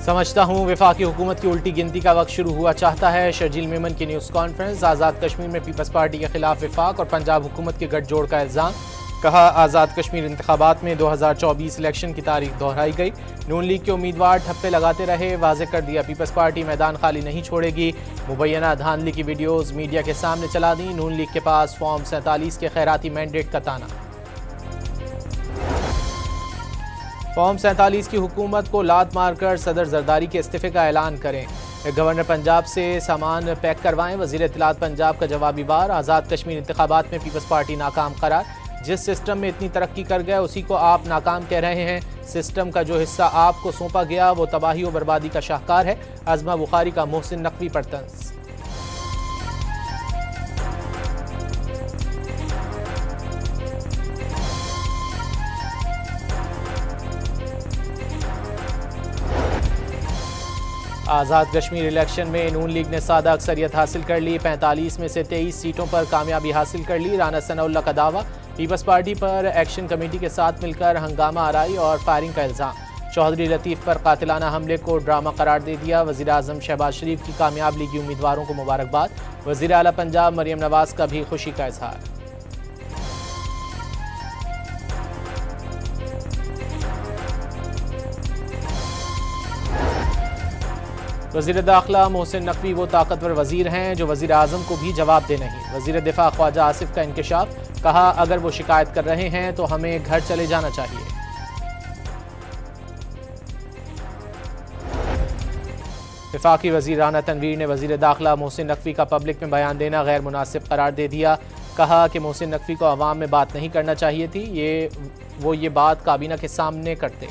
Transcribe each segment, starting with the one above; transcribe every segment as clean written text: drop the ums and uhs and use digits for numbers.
سمجھتا ہوں وفاقی حکومت کی الٹی گنتی کا وقت شروع ہوا چاہتا ہے. شرجیل میمن کی نیوز کانفرنس. آزاد کشمیر میں پیپلز پارٹی کے خلاف وفاق اور پنجاب حکومت کے گٹھ جوڑ کا الزام. کہا آزاد کشمیر انتخابات میں 2024 الیکشن کی تاریخ دہرائی گئی. نون لیگ کے امیدوار ٹھپے لگاتے رہے. واضح کر دیا پیپلز پارٹی میدان خالی نہیں چھوڑے گی. مبینہ دھاندلی کی ویڈیوز میڈیا کے سامنے چلا دیں. نون لیگ کے پاس فارم 47 کے خیراتی مینڈیٹ کا تانا. فارم 47 کی حکومت کو لات مار کر صدر زرداری کے استعفے کا اعلان کریں. گورنر پنجاب سے سامان پیک کروائیں. وزیر اطلاعات پنجاب کا جوابی وار. آزاد کشمیر انتخابات میں پیپلز پارٹی ناکام قرار. جس سسٹم میں اتنی ترقی کر گئے اسی کو آپ ناکام کہہ رہے ہیں. سسٹم کا جو حصہ آپ کو سونپا گیا وہ تباہی و بربادی کا شاہکار ہے. عظمہ بخاری کا محسن نقوی پر طنز. آزاد کشمیر الیکشن میں نون لیگ نے سادہ اکثریت حاصل کر لی. 45 میں سے 23 سیٹوں پر کامیابی حاصل کر لی. رانا ثناء اللہ کا دعویٰ. پیپلز پارٹی پر ایکشن کمیٹی کے ساتھ مل کر ہنگامہ آرائی اور فائرنگ کا الزام. چودھری لطیف پر قاتلانہ حملے کو ڈرامہ قرار دے دیا. وزیر اعظم شہباز شریف کی کامیاب لیگی امیدواروں کو مبارکباد. وزیر اعلیٰ پنجاب مریم نواز کا بھی خوشی کا اظہار. وزیر داخلہ محسن نقوی وہ طاقتور وزیر ہیں جو وزیر اعظم کو بھی جواب دے نہیں. وزیر دفاع خواجہ آصف کا انکشاف. کہا اگر وہ شکایت کر رہے ہیں تو ہمیں گھر چلے جانا چاہیے. وفاقی وزیر رانا تنویر نے وزیر داخلہ محسن نقوی کا پبلک میں بیان دینا غیر مناسب قرار دے دیا. کہا کہ محسن نقوی کو عوام میں بات نہیں کرنا چاہیے تھی. وہ یہ بات کابینہ کے سامنے کرتے.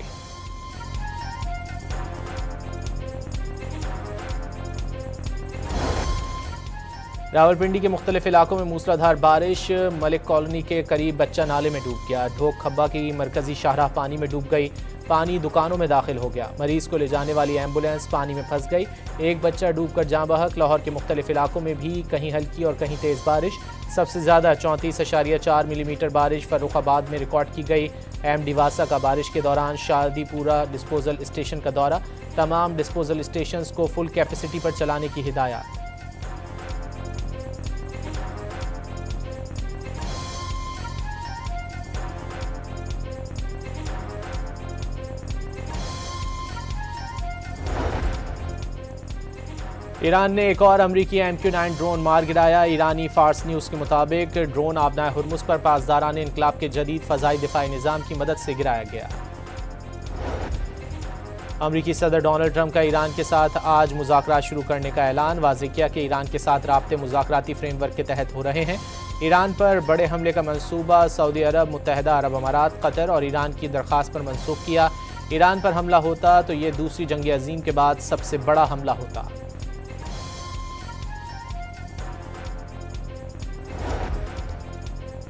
راولپنڈی کے مختلف علاقوں میں موسلادھار بارش. ملک کالونی کے قریب بچہ نالے میں ڈوب گیا. ڈھوک کھبا کی مرکزی شاہراہ پانی میں ڈوب گئی. پانی دکانوں میں داخل ہو گیا. مریض کو لے جانے والی ایمبولینس پانی میں پھنس گئی. ایک بچہ ڈوب کر جاں بحق. لاہور کے مختلف علاقوں میں بھی کہیں ہلکی اور کہیں تیز بارش. سب سے زیادہ 34.4 ملی میٹر بارش فروخ آباد میں ریکارڈ کی گئی. ایم ڈی واسا کا بارش کے دوران شادی پورہ ڈسپوزل اسٹیشن کا دورہ. تمام ڈسپوزل اسٹیشنز کو فل کیپیسٹی پر چلانے کی ہدایات. ایران نے ایک اور امریکی MQ-9 ڈرون مار گرایا. ایرانی فارس نیوز کے مطابق ڈرون آبنائے ہرمز پر پاسداران انقلاب کے جدید فضائی دفاعی نظام کی مدد سے گرایا گیا. امریکی صدر ڈونلڈ ٹرمپ کا ایران کے ساتھ آج مذاکرات شروع کرنے کا اعلان. واضح کیا کہ ایران کے ساتھ رابطے مذاکراتی فریم ورک کے تحت ہو رہے ہیں. ایران پر بڑے حملے کا منصوبہ سعودی عرب، متحدہ عرب امارات، قطر اور ایران کی درخواست پر منسوخ کیا. ایران پر حملہ ہوتا تو یہ دوسری جنگ عظیم کے بعد سب سے بڑا حملہ ہوتا.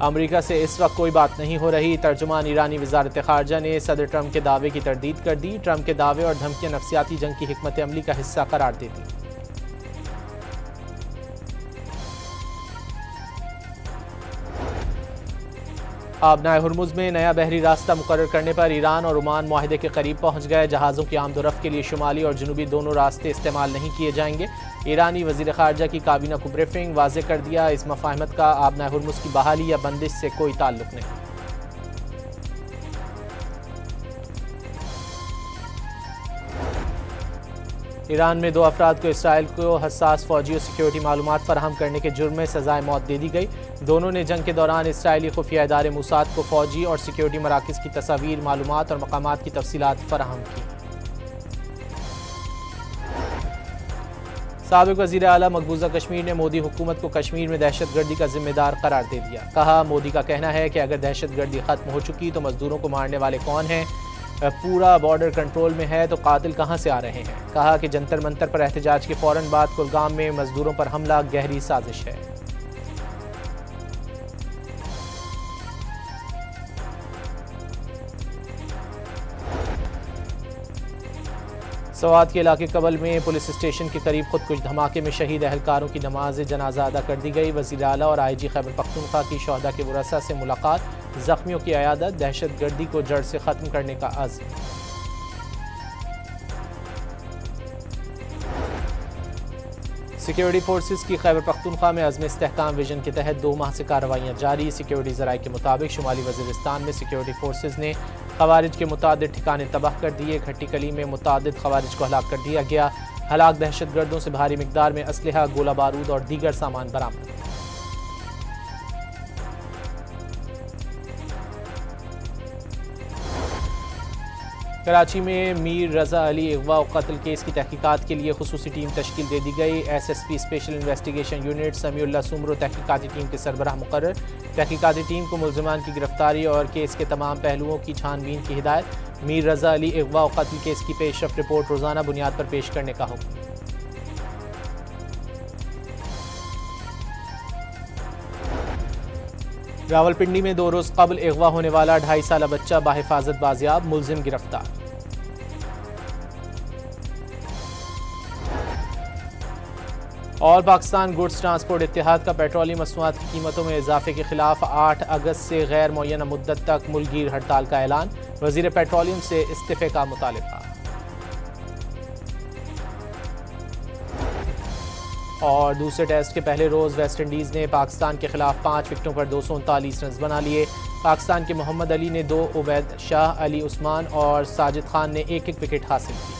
امریکہ سے اس وقت کوئی بات نہیں ہو رہی. ترجمان ایرانی وزارت خارجہ نے صدر ٹرمپ کے دعوے کی تردید کر دی. ٹرمپ کے دعوے اور دھمکیاں نفسیاتی جنگ کی حکمت عملی کا حصہ قرار دیتی. آبنائے ہرمز میں نیا بحری راستہ مقرر کرنے پر ایران اور عمان معاہدے کے قریب پہنچ گئے. جہازوں کی آمد و رفت کے لیے شمالی اور جنوبی دونوں راستے استعمال نہیں کیے جائیں گے. ایرانی وزیر خارجہ کی کابینہ کو بریفنگ. واضح کر دیا اس مفاہمت کا آبنائے ہرمز کی بحالی یا بندش سے کوئی تعلق نہیں. ایران میں 2 افراد کو اسرائیل کو حساس فوجی اور سیکیورٹی معلومات فراہم کرنے کے جرم میں سزائے موت دے دی گئی. دونوں نے جنگ کے دوران اسرائیلی خفیہ ادارے موساد کو فوجی اور سیکیورٹی مراکز کی تصاویر، معلومات اور مقامات کی تفصیلات فراہم کی. سابق وزیر اعلیٰ مقبوضہ کشمیر نے مودی حکومت کو کشمیر میں دہشت گردی کا ذمہ دار قرار دے دیا. کہا مودی کا کہنا ہے کہ اگر دہشت گردی ختم ہو چکی تو مزدوروں کو مارنے والے کون ہیں؟ پورا بارڈر کنٹرول میں ہے تو قاتل کہاں سے آ رہے ہیں؟ کہا کہ جنتر منتر پر احتجاج کے فوراً بعد کلگام میں مزدوروں پر حملہ گہری سازش ہے. سوات کے علاقے کبل میں پولیس اسٹیشن کے قریب خودکش دھماکے میں شہید اہلکاروں کی نماز جنازہ ادا کر دی گئی. وزیر اعلیٰ اور IG خیبر پختونخوا کی شہداء کے ورثاء سے ملاقات. زخمیوں کی عیادت. دہشت گردی کو جڑ سے ختم کرنے کا عزم. سیکیورٹی فورسز کی خیبر پختونخوا میں عزم استحکام ویژن کے تحت 2 ماہ سے کارروائیاں جاری۔ سیکیورٹی ذرائع کے مطابق شمالی وزیرستان میں سیکیورٹی فورسز نے خوارج کے متعدد ٹھکانے تباہ کر دیے۔ گھٹی کلی میں متعدد خوارج کو ہلاک کر دیا گیا۔ ہلاک دہشت گردوں سے بھاری مقدار میں اسلحہ، گولہ بارود اور دیگر سامان برآمد۔ کراچی میں میر رضا علی اغوا و قتل کیس کی تحقیقات کے لیے خصوصی ٹیم تشکیل دے دی گئی۔ S S P special investigation unit Samiullah Soomro تحقیقاتی ٹیم کے سربراہ مقرر۔ تحقیقاتی ٹیم کو ملزمان کی گرفتاری اور کیس کے تمام پہلوؤں کی چھان بین کی ہدایت۔ میر رضا علی اغوا و قتل کیس کی پیش رفت رپورٹ روزانہ بنیاد پر پیش کرنے کا حکم۔ راولپنڈی میں 2 روز قبل اغوا ہونے والا 2.5 سالہ بچہ بحفاظت بازیاب، ملزم گرفتار۔ اور پاکستان گڈز ٹرانسپورٹ اتحاد کا پیٹرولیم مصنوعات کی قیمتوں میں اضافے کے خلاف 8 اگست سے غیر معینہ مدت تک ملک گیر ہڑتال کا اعلان۔ وزیر پیٹرولیم سے استعفے کا مطالبہ۔ اور دوسرے ٹیسٹ کے پہلے روز ویسٹ انڈیز نے پاکستان کے خلاف 5 وکٹوں پر 239 رنز بنا لیے۔ پاکستان کے محمد علی نے 2، عبید شاہ، علی عثمان اور ساجد خان نے 1 وکٹ حاصل کی۔